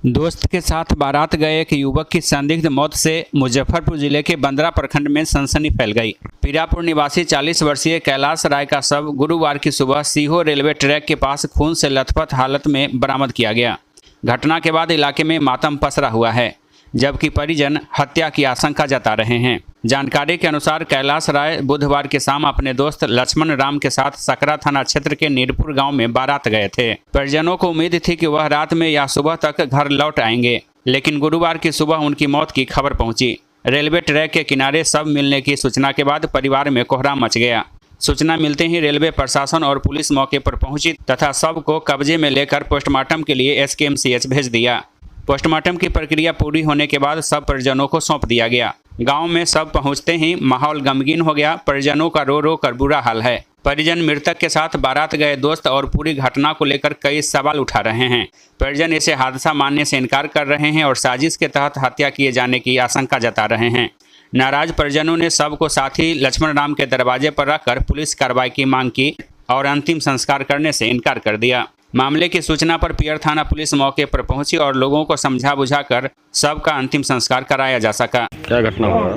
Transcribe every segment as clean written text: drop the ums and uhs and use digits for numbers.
दोस्त के साथ बारात गए एक युवक की संदिग्ध मौत से मुजफ्फरपुर जिले के बंदरा प्रखंड में सनसनी फैल गई। पीरापुर निवासी 40 वर्षीय कैलाश राय का शव गुरुवार की सुबह सीहो रेलवे ट्रैक के पास खून से लथपथ हालत में बरामद किया गया। घटना के बाद इलाके में मातम पसरा हुआ है, जबकि परिजन हत्या की आशंका जता रहे हैं। जानकारी के अनुसार कैलाश राय बुधवार की शाम अपने दोस्त लक्ष्मण राम के साथ सकरा थाना क्षेत्र के नीरपुर गांव में बारात गए थे। परिजनों को उम्मीद थी कि वह रात में या सुबह तक घर लौट आएंगे, लेकिन गुरुवार की सुबह उनकी मौत की खबर पहुंची। रेलवे ट्रैक के किनारे शव मिलने की सूचना के बाद परिवार में कोहराम मच गया। सूचना मिलते ही रेलवे प्रशासन और पुलिस मौके पर पहुंची तथा शव को कब्जे में लेकर पोस्टमार्टम के लिए SKMCH भेज दिया। पोस्टमार्टम की प्रक्रिया पूरी होने के बाद सब परिजनों को सौंप दिया गया। गांव में सब पहुंचते ही माहौल गमगीन हो गया। परिजनों का रो रो कर बुरा हाल है। परिजन मृतक के साथ बारात गए दोस्त और पूरी घटना को लेकर कई सवाल उठा रहे हैं। परिजन इसे हादसा मानने से इनकार कर रहे हैं और साजिश के तहत हत्या किए जाने की आशंका जता रहे हैं। नाराज परिजनों ने शव को साथी लक्ष्मण राम के दरवाजे पर रखकर पुलिस कार्रवाई की मांग की और अंतिम संस्कार करने से इनकार कर दिया। मामले की सूचना पर पियर थाना पुलिस मौके पर पहुंची और लोगों को समझा बुझाकर शव का अंतिम संस्कार कराया जा सका। क्या घटना हुआ?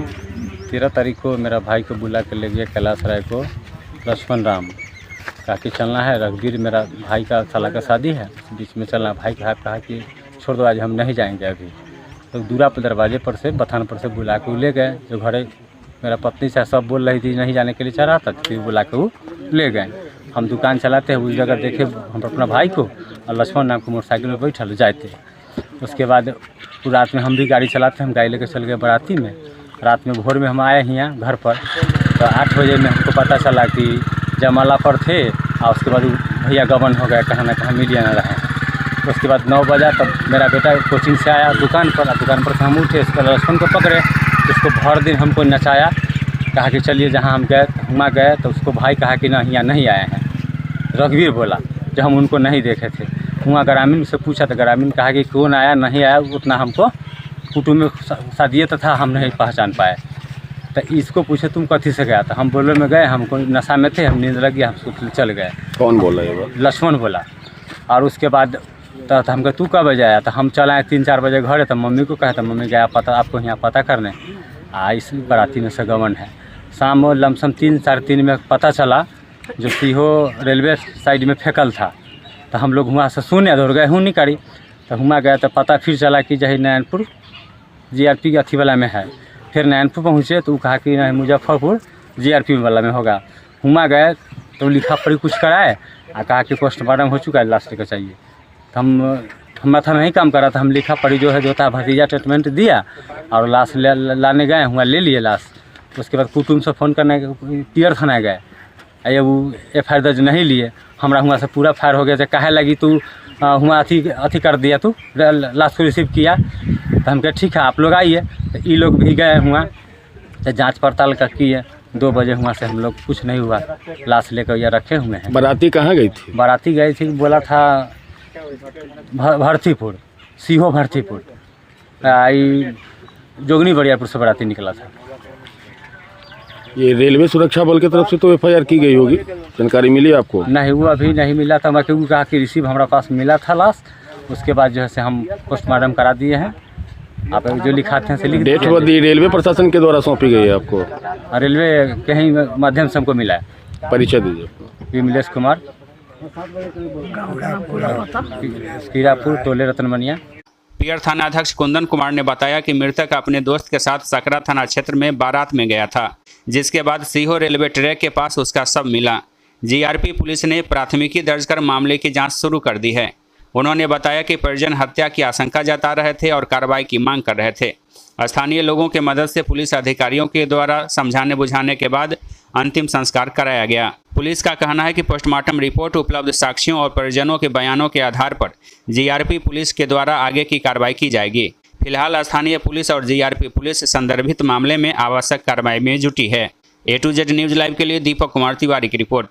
13 तारीख को मेरा भाई को बुला कर ले गया कैलाश राय को लक्ष्मण राम। कहा कि चलना है, रघुवीर मेरा भाई का साला का शादी है, बीच में चलना। भाई कहा कि छोड़ दो, आज हम नहीं जाएंगे अभी। तो दूरा पर दरवाजे पर से बथान पर से बुला के ले गए। जो घरे मेरा पत्नी से सब बोल रही थी नहीं जाने के लिए, चाह रहा था, फिर बुला के वो ले गए। हम दुकान चलाते हैं, उस जगह देखे हम अपना भाई को और लक्ष्मण नाम को मोटरसाइकिल में बैठल जाते। उसके बाद रात में हम भी गाड़ी चलाते हैं, हम गाड़ी लेकर चल गए बाराती में। रात में भोर में हम आए हैं यहाँ घर पर, तो 8 बजे में हमको पता चला कि जयमाला पर थे और उसके बाद भैया गबन हो गया, कहाँ ना कहाँ मिलिए न रहे। उसके बाद 9 बजा तब मेरा बेटा कोचिंग से आया दुकान पर से हम उठे, उसके लक्ष्मण को पकड़े, उसको भर दिन हमको नचाया। कहा कि चलिए जहाँ हम गए वहाँ गए, तो उसको भाई कहा कि नहीं यहाँ नहीं आए हैं। रघुवीर बोला, जब हम उनको नहीं देखे थे। वहाँ ग्रामीण से पूछा तो ग्रामीण कहा कि कौन आया नहीं आया उतना हमको कुटुंब में शादी था, हम नहीं पहचान पाए। तो इसको पूछे तुम कथी से गया था? हम बोले में गए, हमको नशा में थे, हम नींद लग गया, हम चल गए। कौन बोला ये? लक्ष्मण बोला। और उसके बाद तो हम कहे तू कब बजे आया? तो हम चला आए 3-4 बजे घर। तो मम्मी को कहा था, मम्मी गया पता आपको यहाँ पता करने इस बाराती में से गबन है। शाम लमसम 3-3:30 में पता चला जो सीहो रेलवे साइड में फेंकल था। तो हम लोग वहाँ से सुने दौड़ गए हूँ निकारी। तो वहाँ गए तो पता फिर चला कि जही नैनपुर GRP अथी वाला में है। फिर नैनपुर पहुँचे तो कहा कि नहीं मुजफ्फरपुर GRP वाला में होगा। वहाँ गए तो लिखा पढ़ी कुछ कराए और कहा कि पोस्टमार्टम हो चुका है, लाश लेकर चाहिए। तो हम माथा नहीं काम करा था, हम लिखा पढ़ी जो है जो था भतीजा ट्रीटमेंट दिया और लाश लाने गए, वहाँ ले लिए लाश। उसके बाद कुटुंब से फ़ोन करने पियर थाना गए, ये वो FIR दर्ज नहीं लिए। हमारा वहाँ से पूरा फायर हो गया था, काहे लगी तू वहाँ अथी कर दिया, तू लाश को रिसीव किया। तो हम कहे ठीक है आप लोग आइए। तो ये लोग भी गए वहाँ, तो जांच पड़ताल का किए। 2 बजे वहाँ से हम लोग कुछ नहीं हुआ, लाश लेकर यहाँ रखे हुए हैं। बाराती कहाँ गई थी? बाराती गई थी, बोला था भरतीपुर, सीहो भरतीपुर, जोगनी बड़ियापुर से बाराती निकला था। ये रेलवे सुरक्षा बल की तरफ से तो FIR की गई होगी, जानकारी मिली आपको? नहीं, वो अभी नहीं मिला था। मैं क्योंकि कहा कि रिसीव हमारा पास मिला था लाश। उसके बाद जो है से हम पोस्टमार्टम करा दिए हैं। आप जो लिखाते हैं से लिख डेट बदी रेलवे प्रशासन के द्वारा सौंपी गई है आपको? रेलवे के ही माध्यम से हमको मिला है। परिचय दीजिए। विमलेश कुमार, पीरापुर, टोले रतनमनिया। पियर थाना अध्यक्ष कुंदन कुमार ने बताया कि मृतक अपने दोस्त के साथ सकरा थाना क्षेत्र में बारात में गया था, जिसके बाद सीहो रेलवे ट्रैक के पास उसका शव मिला। GRP पुलिस ने प्राथमिकी दर्ज कर मामले की जांच शुरू कर दी है। उन्होंने बताया कि परिजन हत्या की आशंका जता रहे थे और कार्रवाई की मांग कर रहे थे। स्थानीय लोगों के मदद से पुलिस अधिकारियों के द्वारा समझाने बुझाने के बाद अंतिम संस्कार कराया गया। पुलिस का कहना है कि पोस्टमार्टम रिपोर्ट, उपलब्ध साक्ष्यों और परिजनों के बयानों के आधार पर GRP पुलिस के द्वारा आगे की कार्रवाई की जाएगी। फिलहाल स्थानीय पुलिस और GRP पुलिस संदर्भित मामले में आवश्यक कार्रवाई में जुटी है। A to Z news live के लिए दीपक कुमार तिवारी की रिपोर्ट।